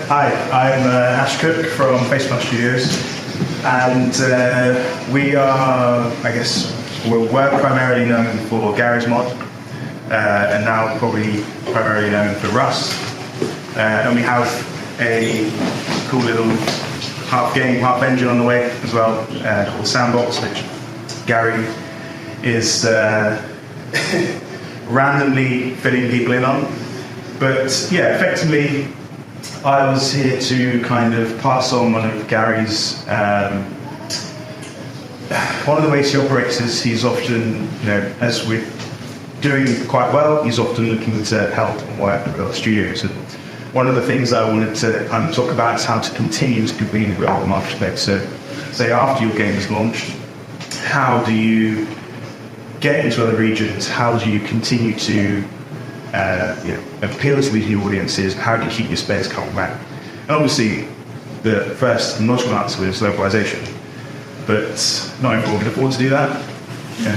Hi, I'm Ash Cook from Facepunch Studios, and we are, we're primarily known for Garry's mod, and now probably primarily known for Rust. And we have a cool little half game, half engine on the way as well, called Sandbox, which Garry is randomly filling people in on. But yeah, effectively, I was here to kind of pass on one of Garry's. One of the ways he operates is he's often, as we're doing quite well, he's often looking to help and work with other studios. And one of the things I wanted to kind of talk about is how to continue to compete with other market space. So, say after your game is launched, how do you get into other regions? How do you continue to appeal to these new audiences? How do you keep your space coming back? And obviously, the first logical answer is localization, but not everyone can afford to do that.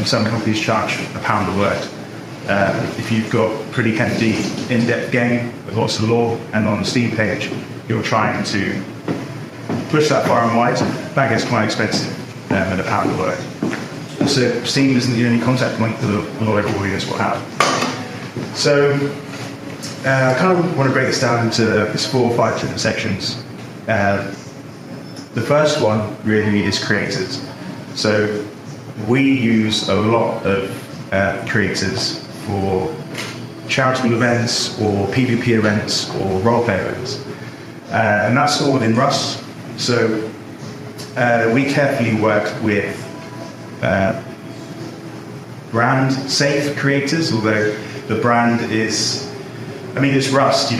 Some companies charge £1 a word. If you've got a pretty hefty, in-depth game with lots of lore and on the Steam page, you're trying to push that far and wide, that gets quite expensive at £1 a word. So Steam isn't the only contact point that a lot of audience will have. So I kind of want to break this down into 4 or 5 different sections. The first one really is creators. So we use a lot of creators for charitable events or PvP events or roleplay events. And that's all within Rust. So we carefully work with brand safe creators, although the brand is, it's Rust,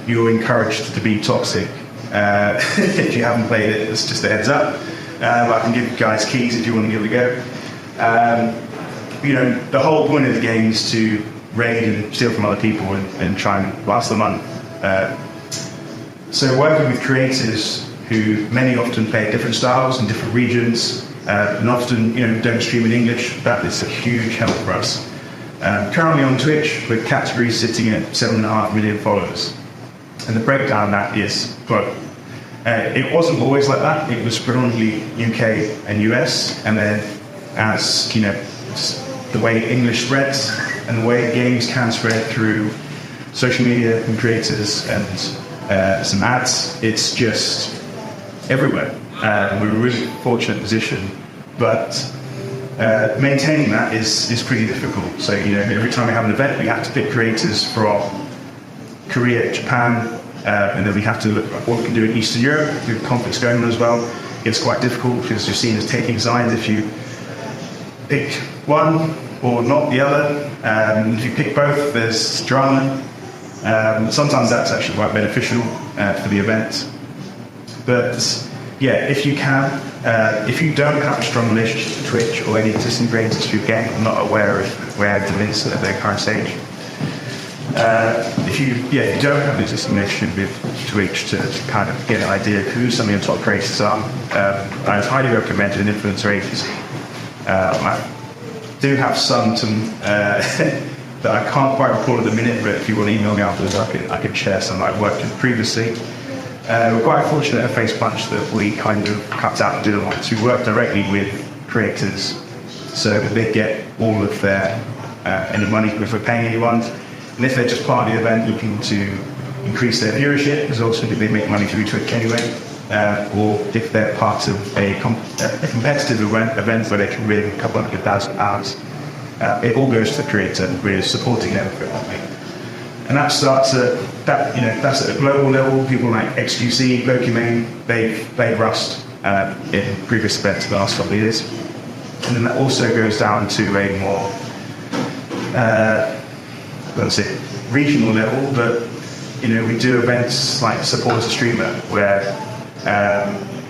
you're encouraged to be toxic. If you haven't played it, it's just a heads up. I can give you guys keys if you want to give it a go. The whole point of the game is to raid and steal from other people and try and last them on. So working with creators who many often play different styles in different regions, and often don't stream in English, that is a huge help for us. Currently on Twitch, with categories sitting at 7.5 million followers. And the breakdown of that is, it wasn't always like that. It was predominantly UK and US, and then as the way English spreads and the way games can spread through social media and creators and some ads, it's just everywhere. We're in a really fortunate position, but maintaining that is pretty difficult. So every time we have an event, we have to pick creators from Korea, Japan, and then we have to look at what we can do in Eastern Europe with conflicts going on as well. It's quite difficult because you're seen as taking sides if you pick one or not the other. If you pick both, there's drama. Sometimes that's actually quite beneficial for the event. But yeah, if you can, if you don't have a strong relationship with Twitch or any existing creators for your game, I'm not aware of where to list at their current stage. If you don't have an existing relationship with Twitch to kind of get an idea of who some of your top creators are, I highly recommend an influencer agency. I do have some that I can't quite recall at the minute, but if you want to email me afterwards, I can share some I've worked with previously. We're quite fortunate at Facepunch that we kind of cut out and did a lot. So we work directly with creators so that they get all of their any money if we're paying anyone. And if they're just part of the event looking to increase their viewership, because ultimately they make money through Twitch anyway, or if they're part of a competitive event where they can win a couple £100,000, it all goes to the creator. We're supporting them for it. And that starts that's at a global level. People like XQC, Pokimane, they've played Rust in previous events the last couple of years. And then that also goes down to a more, regional level, but we do events like Support as a Streamer, where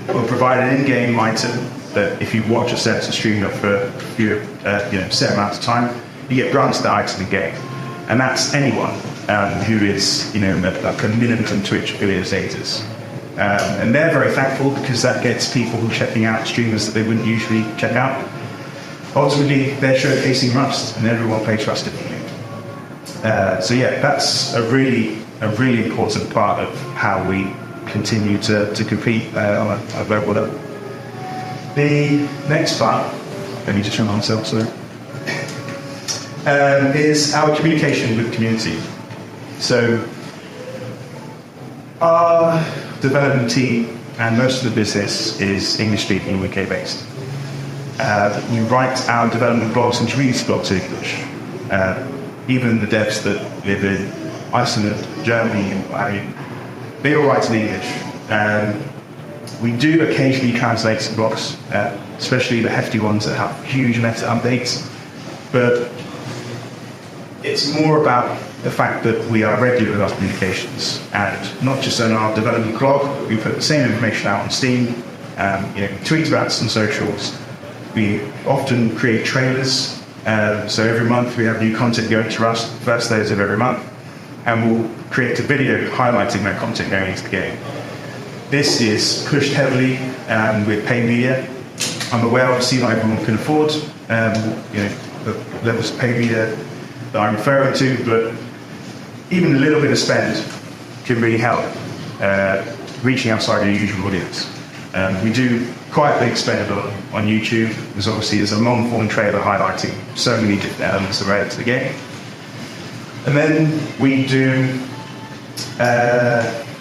we'll provide an in-game item that if you watch a set streamer for a set amount of time, you get granted that item in-game. And that's anyone who is, like a minimum Twitch affiliate status. And they're very thankful because that gets people who are checking out streamers that they wouldn't usually check out. Ultimately, they're showcasing Rust, and everyone plays Rust differently. So yeah, that's a really important part of how we continue to compete on a global level. The next part, let me just turn myself, sorry, is our communication with the community. So our development team and most of the business is English-speaking, UK-based. We write our development blogs and community blogs in English. Even the devs that live in Iceland, Germany, they all write in English. We do occasionally translate some blogs, especially the hefty ones that have huge meta updates, but it's more about the fact that we are regular with our communications, and not just on our development blog. We put the same information out on Steam, tweet about us on socials. We often create trailers, so every month we have new content going to us, first days of every month, and we'll create a video highlighting that content going into the game. This is pushed heavily with paid media. I'm aware, obviously, not everyone can afford the levels of paid media that I'm referring to, but even a little bit of spend can really help reaching outside your usual audience. We do quite a big spend on YouTube. There's a long-form trailer highlighting so many different elements that relate to the game. And then we do,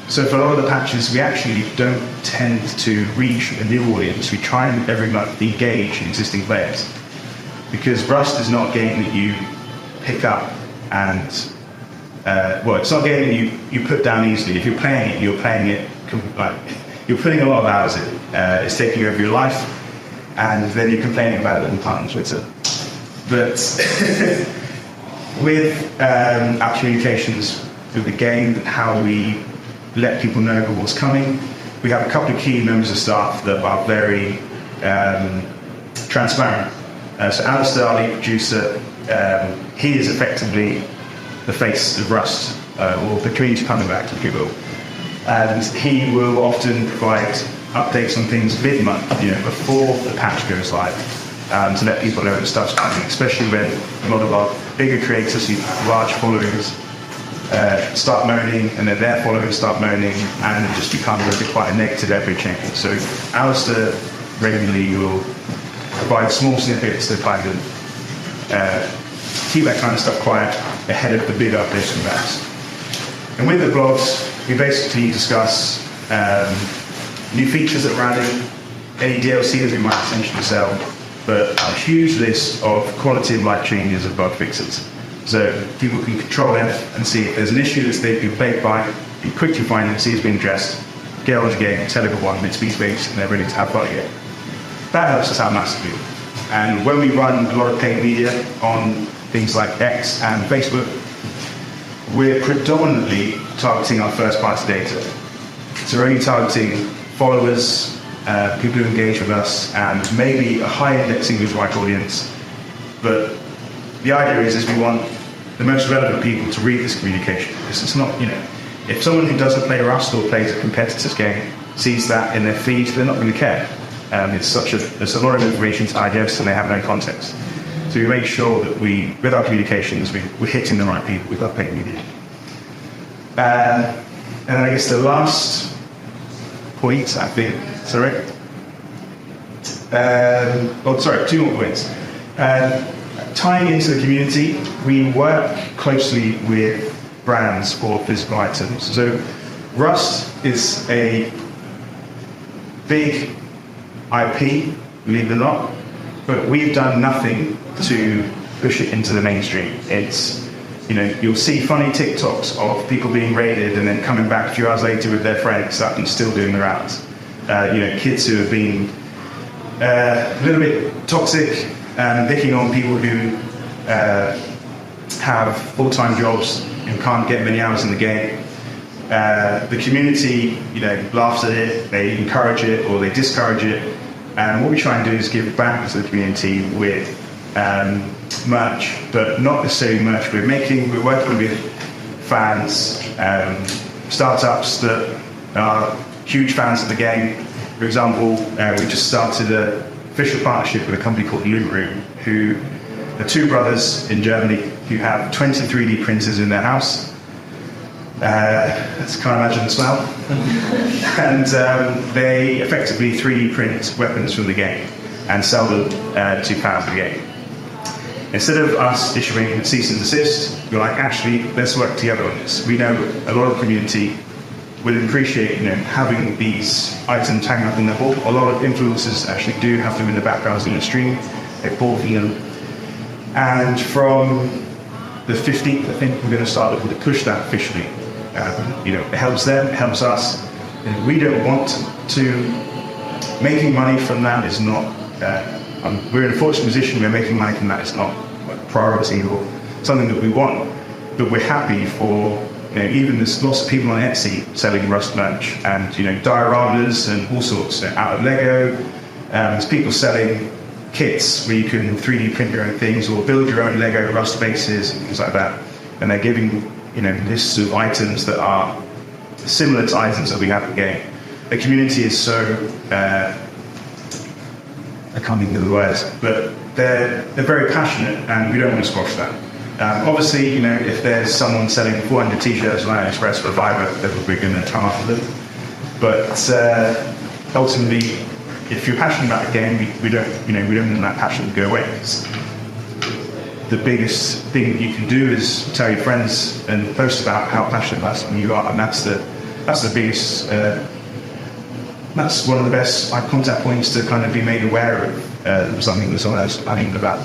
so for a lot of the patches, we actually don't tend to reach a new audience. We try and every month engage existing players. Because Rust is not a game that you pick up and, it's not a game that you put down easily. If you're playing it, you're you're putting a lot of hours in. It's taking over your life, and then you're complaining about it in time on Twitter. But with our communications with the game, how we let people know what's coming, we have a couple of key members of staff that are very transparent. So Alistair, our lead producer, he is effectively the face of Rust, or the community coming back, if you will. And he will often provide updates on things mid-month, before the patch goes live, to let people know that stuff's coming, especially when a lot of our bigger creators who have large followings start moaning, and then their followers start moaning, and it just becomes quite a negative echo chamber. So Alistair regularly will provide small snippets to kind of keep that kind of stuff quiet ahead of the big updates from that. And with the blogs, we basically discuss new features that we're adding, any DLC that we might essentially sell, but a huge list of quality of life changes and bug fixes. So people can control F and see if there's an issue that's they've been plagued by, you quickly find it, see it's been addressed, get on the game, tell everyone it's been fixed, and they're ready to have fun again. That helps us out massively. And when we run a lot of paid media on things like X and Facebook, we're predominantly targeting our first-party data. So we're only targeting followers, people who engage with us, and maybe a high-indexing visual audience. But the idea is we want the most relevant people to read this communication. It's not, if someone who doesn't play Rust or plays a competitor's game sees that in their feed, they're not going to care. There's a lot of information to digest, and they have no context. So we make sure that with our communications, we're hitting the right people with our paid media. And I guess the last point, I think, two more points. Tying into the community, we work closely with brands for physical items. So Rust is a big IP, believe it or not, but we've done nothing to push it into the mainstream. It's, you'll see funny TikToks of people being raided and then coming back a few hours later with their friends and still doing the rounds. Kids who have been a little bit toxic and picking on people who have full-time jobs and can't get many hours in the game. The community, laughs at it, they encourage it or they discourage it. And what we try and do is give back to the community with merch, but not necessarily merch we're making. We're working with fans, startups that are huge fans of the game. For example, we just started an official partnership with a company called Loot Room, who are two brothers in Germany who have 20 3D printers in their house. As you can't imagine the smell. And they effectively 3D print weapons from the game and sell them to fans of the game. Instead of us issuing a cease and desist, we're like, actually, let's work together on this. We know a lot of the community would appreciate, having these items hanging up in their wall. A lot of influencers actually do have them in the backgrounds in the stream. They're bought them. And from the 15th, I think we're going to start with the push that officially. It helps them, it helps us. We don't want to. Making money from that is not. We're in a fortunate position where making money from that is not a priority or something that we want. But we're happy for. Even there's lots of people on Etsy selling Rust merch and dioramas and all sorts out of Lego. There's people selling kits where you can 3D print your own things or build your own Lego Rust bases and things like that. And they're giving lists of items that are similar to items that we have in the game. The community is so I can't think of the words, but they're very passionate, and we don't want to squash that. Obviously, if there's someone selling 400 t-shirts on AliExpress for $5, then we're going to come after them. But ultimately, if you're passionate about a game, we don't want that passion to go away. The biggest thing that you can do is tell your friends and post about how passionate about something you are, and that's the biggest. That's one of the best contact points to kind of be made aware of something that someone else is planning about.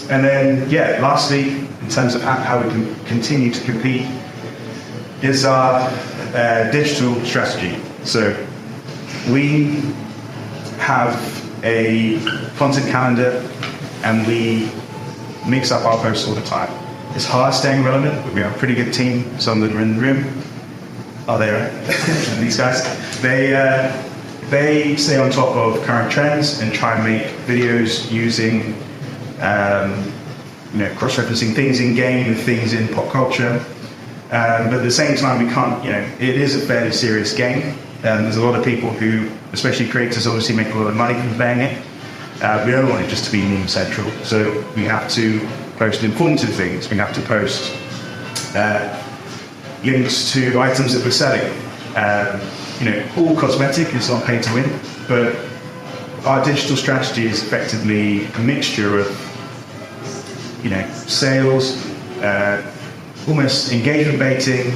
And then, lastly, in terms of how we can continue to compete, is our digital strategy. So we have a content calendar, and we mix up our posts all the time. It's hard staying relevant, but we have a pretty good team. Some of them are in the room. Oh, they are. These guys. They stay on top of current trends and try and make videos using, cross-referencing things in game with things in pop culture. But at the same time, we can't. It is a fairly serious game. There's a lot of people who, especially creators, obviously make a lot of money from playing it. We don't want it just to be meme central, so we have to post informative things. We have to post links to items that we're selling. All cosmetic, it's not pay to win, but our digital strategy is effectively a mixture of, sales, almost engagement baiting,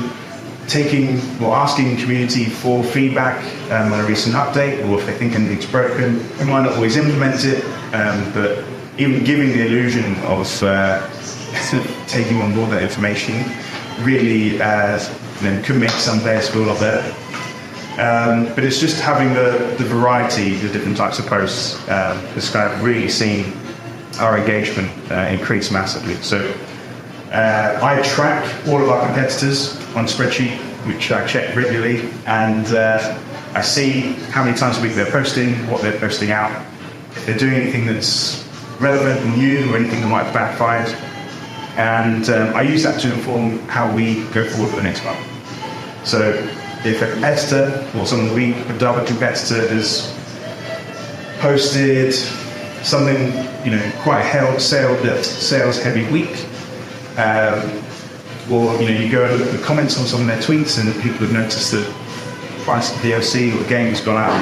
asking the community for feedback on a recent update, or if they think anything's broken. We might not always implement it, but even giving the illusion of taking on board that information really could make some players feel a lot better. But it's just having the variety, the different types of posts, that's kind of really seen our engagement increase massively. So I track all of our competitors on a spreadsheet, which I check regularly, and I see how many times a week they're posting, what they're posting out, if they're doing anything that's relevant and new or anything that might have backfired. And I use that to inform how we go forward for the next month. So if a competitor or someone that we adopt a competitor has posted something, quite a sales heavy week, or you go and look at the comments on some of their tweets and people have noticed that the price of the DLC or the game has gone up,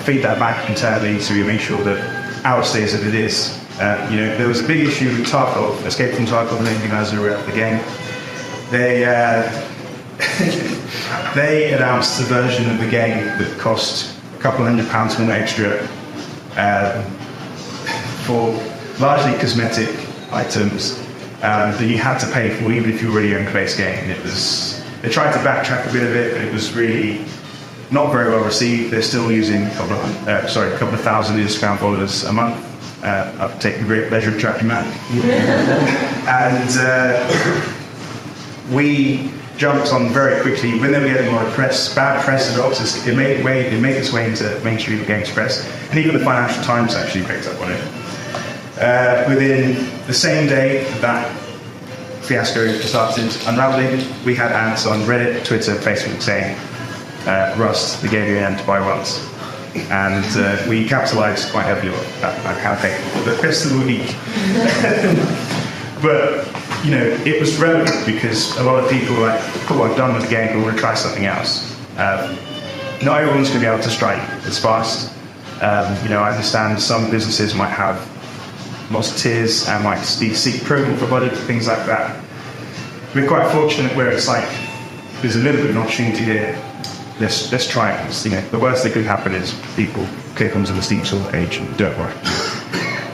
feed that back internally so we make sure that ours stays as it is. There was a big issue with Tarkov, Escape from Tarkov, and anything guys who were at the game. They announced a version of the game that cost a couple £100 more extra for largely cosmetic items that you had to pay for even if you already owned the base game. And they tried to backtrack a bit of it, but it was really not very well received. They're still using a couple of thousand Instagram followers a month. I've taken great pleasure in tracking that. And we jumped on very quickly when they were getting a lot of press, bad press at Oxus. It made its way into mainstream games press, and even the Financial Times actually picked up on it. Within the same day that fiasco started unraveling, we had ads on Reddit, Twitter, Facebook saying, Rust, the game you had to buy once. And we capitalised quite heavily on that campaign for the rest of the week. But it was relevant because a lot of people were like, cool, I'm done with the game, but I want to try something else. Not everyone's going to be able to strike as fast. I understand some businesses might have lost tiers and might seek approval for budget, things like that. We're quite fortunate where it's like, there's a little bit of an opportunity here. Let's try it. The worst that could happen is people click onto the steep sort page and don't worry.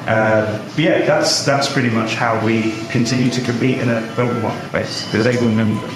But yeah, that's pretty much how we continue to compete in a global marketplace. They will remember.